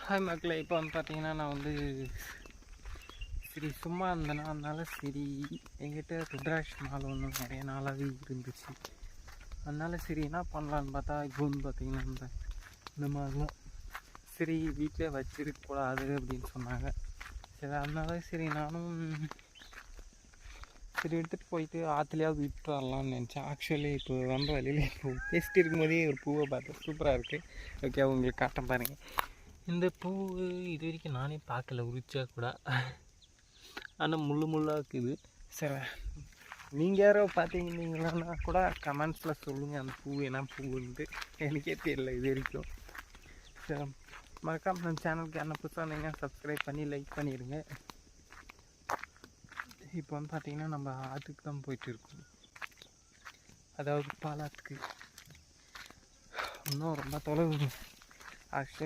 Hi மக்களே, இப்போ வந்து பார்த்தீங்கன்னா நான் வந்து சரி சும்மா இருந்தேன்னா, அதனால சரி என்கிட்ட ருத்ராட்ச மாலை ஒன்று நிறைய நாளாகவே இருந்துச்சு. அதனால சரி என்ன பண்ணலான்னு பார்த்தா, இப்போ வந்து பார்த்தீங்கன்னா இந்த மாதிரிலாம் சரி வீட்டிலே வச்சிருக்கக்கூடாது அப்படின்னு சொன்னாங்க. சரி அதனால சரி நானும் சரி எடுத்துகிட்டு போயிட்டு ஆற்றுலையாவது விட்டு வரலான்னு நினச்சேன். ஆக்சுவலி இப்போ வந்த வழியில் இப்போ பேசிட்டு இருக்கும்போதே ஒரு பூவை பார்த்தேன், சூப்பராக இருக்குது. ஓகே, உங்களுக்கு காட்டம் பாருங்கள். இந்த பூ இது வரைக்கும் நானே பார்க்கல, உரிச்சா கூட. ஆனால் முள்ளாக இருக்குது. சரி, நீங்கள் யாரோ பார்த்தீங்கன்னா கூட கமெண்ட்ஸில் சொல்லுங்கள் அந்த பூ என்ன பூவுன்ட்டு. எனக்கே தெரியல இது வரைக்கும். சரி, மறக்காம நம்ம சேனலுக்கு என்ன புதுசாக இருந்தீங்கன்னா சப்ஸ்கிரைப் பண்ணி லைக் பண்ணிடுங்க. இப்போ வந்து பார்த்தீங்கன்னா நம்ம ஆற்றுக்கு தான் போயிட்டு இருக்கோம், அதாவது பாலாத்துக்கு. இன்னும் ரொம்ப தொலைவு. ஆக்சுவலி